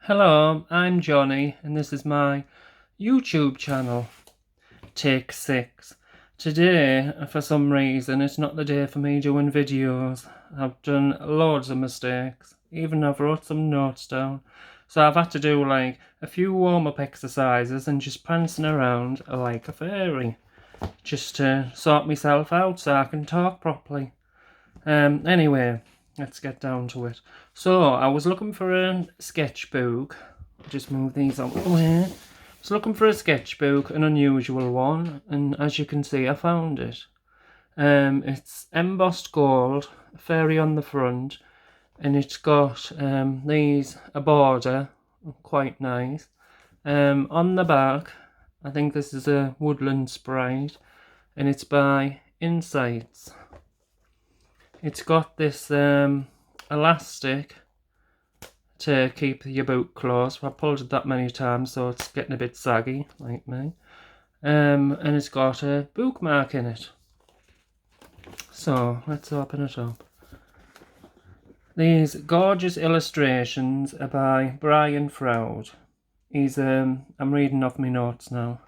Hello, I'm Johnny, and this is my YouTube channel, Take 6. Today, for some reason, it's not the day for me doing videos. I've done loads of mistakes, even I've wrote some notes down. So I've had to do like a few warm-up exercises and just prancing around like a fairy, just to sort myself out so I can talk properly. Anyway, let's get down to it. So, I was looking for a sketchbook. Just move these out of the way. I was looking for a sketchbook, an unusual one, and as you can see, I found it. It's embossed gold, a fairy on the front, and it's got a border, quite nice. On the back, I think this is a woodland sprite, and it's by Insights. It's got this elastic to keep your boot closed. I've pulled it that many times, so it's getting a bit saggy, like me. And it's got a bookmark in it. So, let's open it up. These gorgeous illustrations are by Brian Froud. He's, I'm reading off my notes now.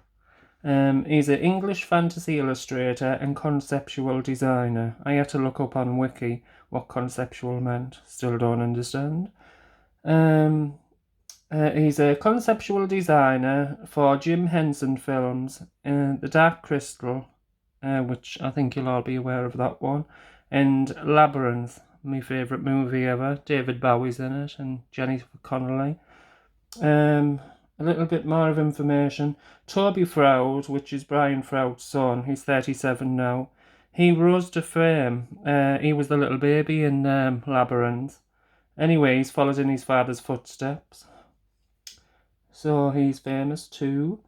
He's an English fantasy illustrator and conceptual designer. I had to look up on Wiki what conceptual meant. Still don't understand. He's a conceptual designer for Jim Henson films, The Dark Crystal, which I think you'll all be aware of that one, and Labyrinth, my favourite movie ever. David Bowie's in it and Jennifer Connelly. A little bit more of information. Toby Froud, which is Brian Froud's son, he's 37 now. He rose to fame. He was the little baby in Labyrinth. Anyway, he's followed in his father's footsteps. So he's famous too.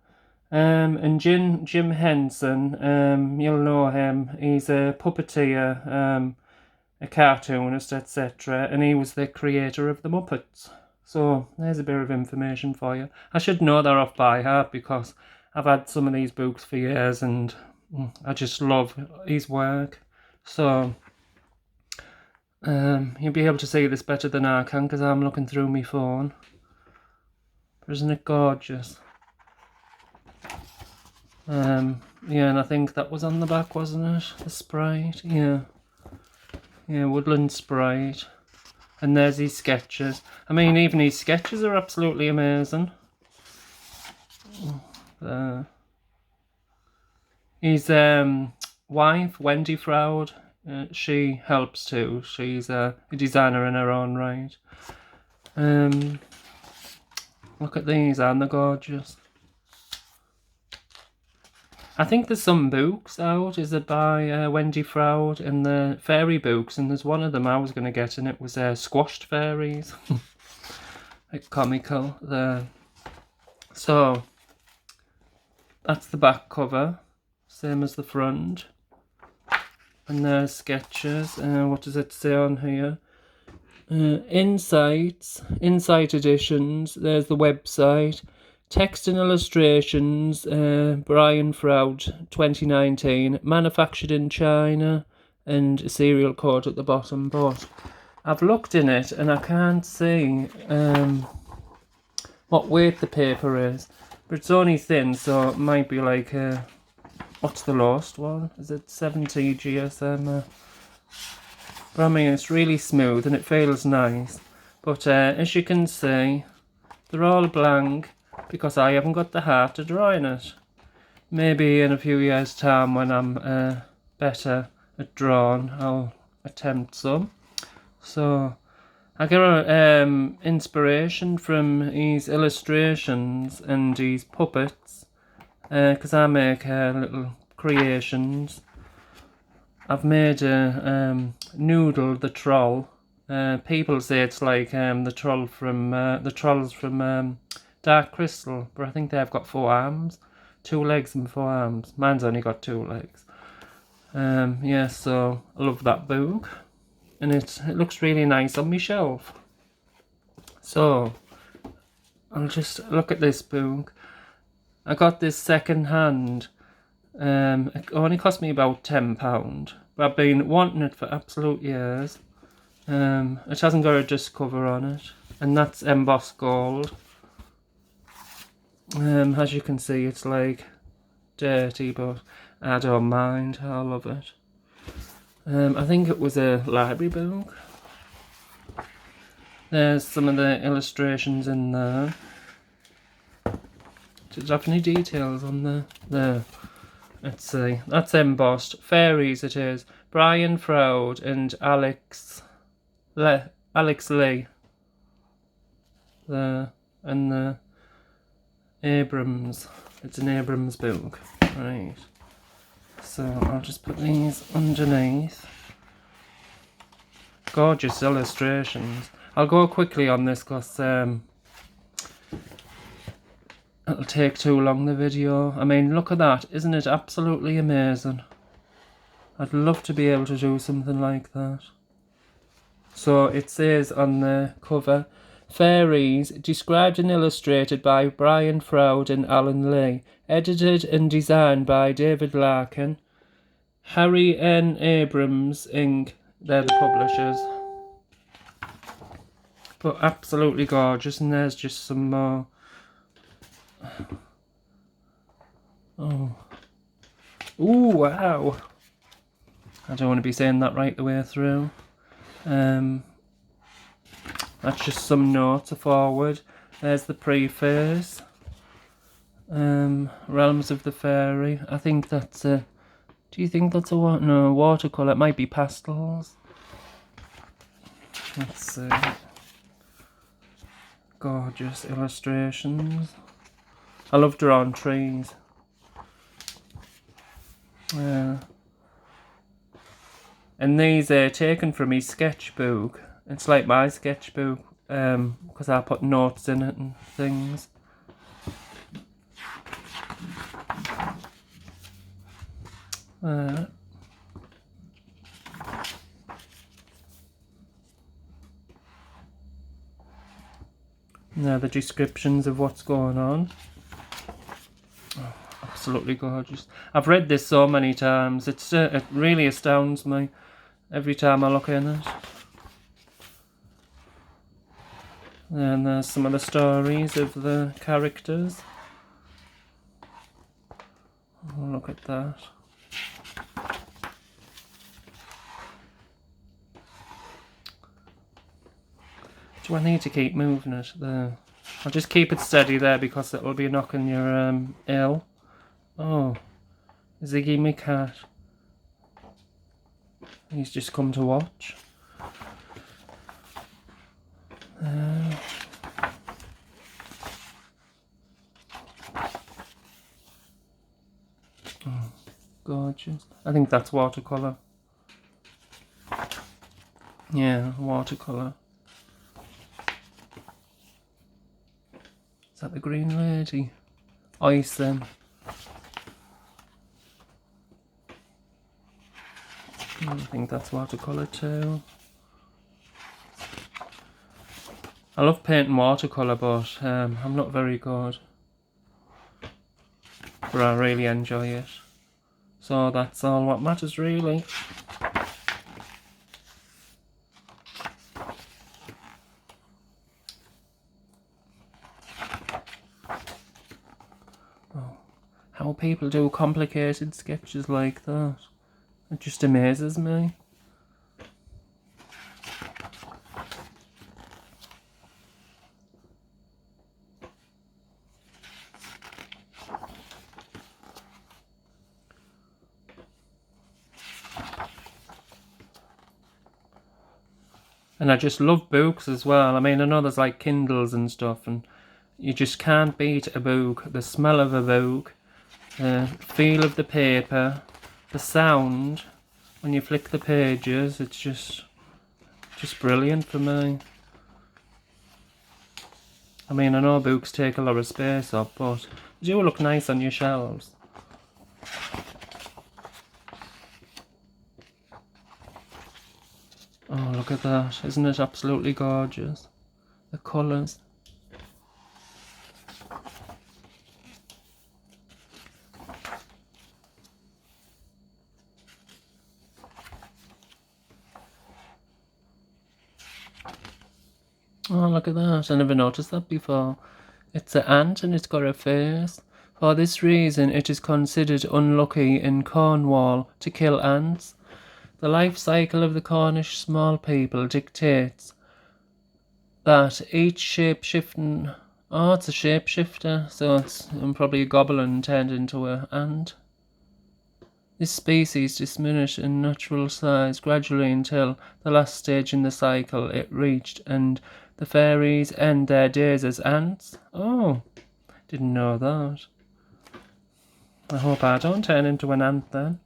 And Jim Henson, you'll know him. He's a puppeteer, a cartoonist, etc. And he was the creator of the Muppets. So, there's a bit of information for you. I should know they're off by heart because I've had some of these books for years and I just love his work. So, you'll be able to see this better than I can because I'm looking through my phone. But isn't it gorgeous? Yeah, and I think that was on the back, wasn't it? The sprite, yeah. Yeah, woodland sprite. And there's his sketches. I mean, even his sketches are absolutely amazing. His wife, Wendy Froud, she helps too. She's a designer in her own right. Look at these, aren't they gorgeous? I think there's some books out. Is it by Wendy Froud and the fairy books? And there's one of them I was going to get, and it was squashed fairies. Like comical there. So that's the back cover, same as the front. And there's sketches. What does it say on here? Insight editions. There's the website. Text and illustrations, Brian Froud, 2019, manufactured in China, and a serial code at the bottom. But I've looked in it and I can't see what weight the paper is. But it's only thin, so it might be like, what's the lowest one? Is it 70 GSM? But I mean, it's really smooth and it feels nice. But as you can see, they're all blank, because I haven't got the heart to draw in it. Maybe in a few years' time when I'm better at drawing, I'll attempt some. So, I get inspiration from his illustrations and his puppets, because I make little creations. I've made a Noodle the troll. People say it's like the trolls from Dark Crystal, but I think they've got 4 arms, 2 legs and 4 arms. Mine's only got 2 legs. Yeah, so I love that book, and it looks really nice on my shelf. So I'll just look at this book. I got this second hand. It only cost me about £10, but I've been wanting it for absolute years. It hasn't got a disc cover on it. and that's embossed gold. As you can see, it's like dirty, but I don't mind. I love it. I think it was a library book. There's some of the illustrations in there. Does it have any details on there? Let's see. That's embossed. Fairies it is. Brian Froud and Alex Lee. There. And the Abrams. It's an Abrams book. Right. So I'll just put these underneath. Gorgeous illustrations. I'll go quickly on this because it'll take too long, the video. I mean, look at that. Isn't it absolutely amazing? I'd love to be able to do something like that. So it says on the cover, Fairies, described and illustrated by Brian Froud and Alan Lee. Edited and designed by David Larkin. Harry N. Abrams, Inc. They're the publishers. But absolutely gorgeous, and there's just some more. Oh. Ooh, wow. I don't want to be saying that right the way through. That's just some notes forward. There's the preface. Realms of the Fairy. I think that's a... Do you think that's a no, watercolour? It might be pastels. Let's see. Gorgeous illustrations. I love drawing trees. And these are taken from his sketchbook. It's like my sketchbook, because I put notes in it and things. Now the descriptions of what's going on. Oh, absolutely gorgeous. I've read this so many times. It really astounds me every time I look in it. And there's some of the stories of the characters. Oh, look at that. Do I need to keep moving it there? I'll just keep it steady there because it'll be knocking your L. Oh, Ziggy my cat. He's just come to watch. Oh, gorgeous. I think that's watercolour. Yeah, watercolour. Is that the green lady? Ice then. I think that's watercolour too. I love painting watercolour, but I'm not very good. But I really enjoy it. So that's all what matters really. Oh, how people do complicated sketches like that. It just amazes me. And I just love books as well. I mean, I know there's like Kindles and stuff, and you just can't beat a book. The smell of a book, the feel of the paper, the sound when you flick the pages. It's just brilliant for me. I mean, I know books take a lot of space up, but they do look nice on your shelves. Oh, look at that. Isn't it absolutely gorgeous? The colours. Oh, look look at that. I never noticed that before. It's an ant and it's got a face. For this reason, it is considered unlucky in Cornwall to kill ants. The life cycle of the Cornish small people dictates that each shape-shifting... Oh, it's a shapeshifter, so it's probably a goblin turned into an ant. This species diminished in natural size gradually until the last stage in the cycle it reached, and the fairies end their days as ants. Oh, didn't know that. I hope I don't turn into an ant then.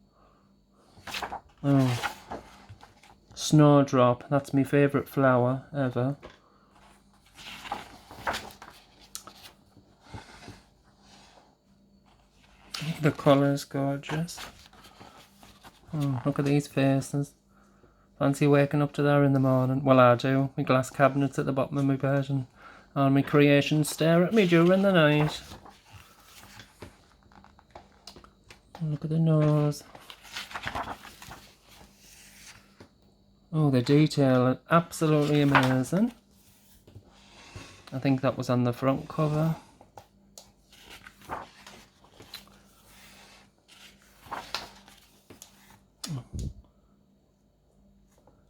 Oh, snowdrop, that's my favourite flower ever. The colour's gorgeous. Oh, look at these faces. Fancy waking up to there in the morning. Well, I do. My glass cabinets at the bottom of my bed and all my creations stare at me during the night. Look at the nose. Oh, the detail is absolutely amazing. I think that was on the front cover.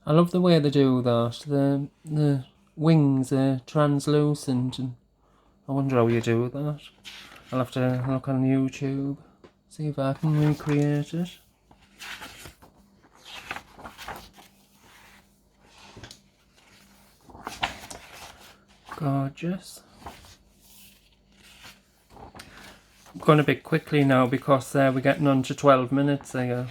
I love the way they do that. The wings are translucent, and I wonder how you do that. I'll have to look on YouTube, see if I can recreate it. Gorgeous. I'm going a bit quickly now because we're getting on to 12 minutes here.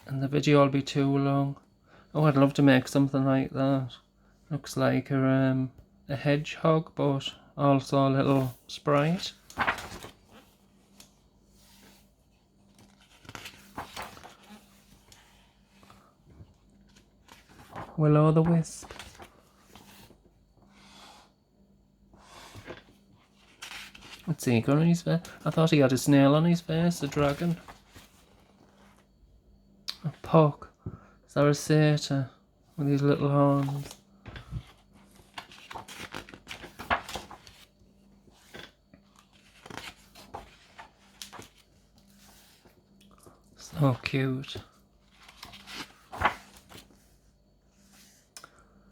And the video will be too long. Oh, I'd love to make something like that. Looks like a hedgehog, but also a little sprite. Will-o'-the-wisp. What's he got on his face? I thought he had a snail on his face, a dragon. A puck. Is that a satyr with these little horns? So cute.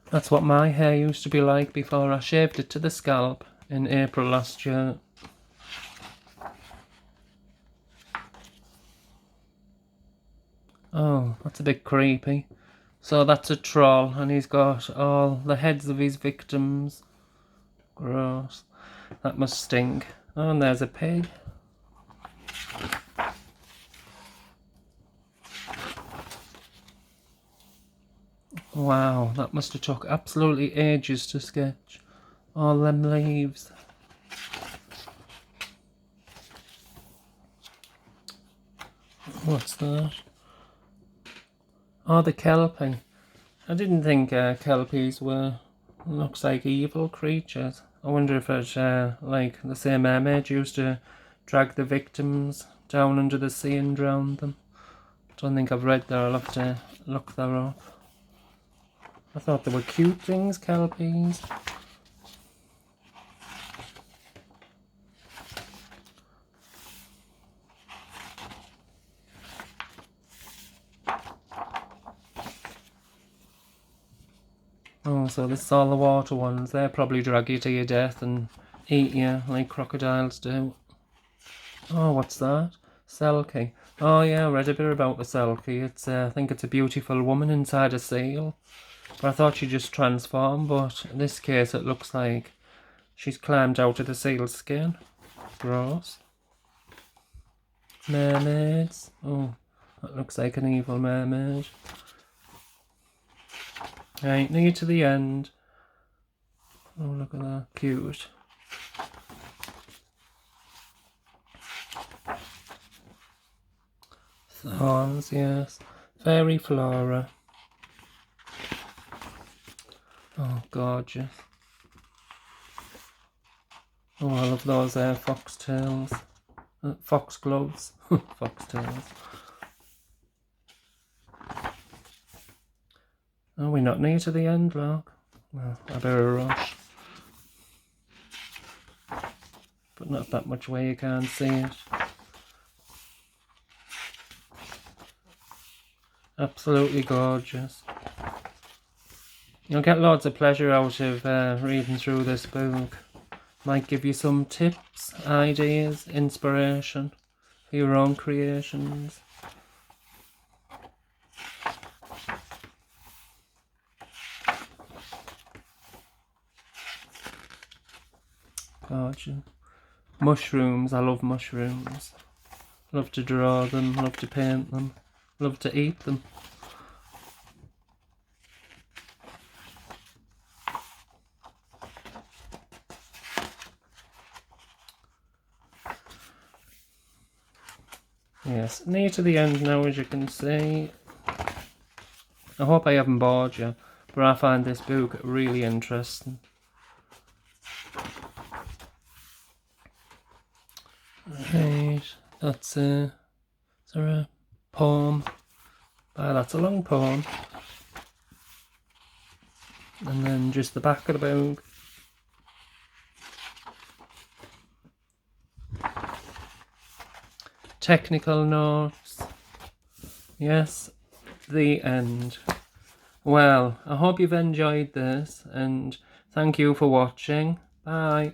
That's what my hair used to be like before I shaved it to the scalp in April last year. Oh, that's a bit creepy. So that's a troll, and he's got all the heads of his victims. Gross. That must stink. Oh, and there's a pig. Wow, that must have took absolutely ages to sketch. All them leaves. What's that? Oh, the kelpie. I didn't think kelpies were, looks like evil creatures. I wonder if it's like the same mermaid used to drag the victims down under the sea and drown them. Don't think I've read that. I'll have to look that up. I thought they were cute things, kelpies. Oh, so this is all the water ones. They'll probably drag you to your death and eat you like crocodiles do. Oh, what's that? Selkie. Oh yeah, I read a bit about the selkie. It's I think it's a beautiful woman inside a seal. But I thought she just transformed, but in this case it looks like she's climbed out of the seal's skin. Gross. Mermaids. Oh, that looks like an evil mermaid. Right, near to the end. Oh, look at that. Cute. Thorns, yes. Fairy flora. Oh, gorgeous. Oh, I love those foxtails. Foxgloves. Foxtails. Oh, we're not near to the end, look. Well, I better rush. But not that much where you can't see it. Absolutely gorgeous. You'll get lots of pleasure out of reading through this book. Might give you some tips, ideas, inspiration for your own creations. Gorgeous. Mushrooms, I love mushrooms. Love to draw them, love to paint them, love to eat them. Yes, near to the end now, as you can see. I hope I haven't bored you, but I find this book really interesting. Right, that's is there a poem? Ah, that's a long poem. And then just the back of the book. Technical notes. Yes, the end. Well, I hope you've enjoyed this, and thank you for watching. Bye.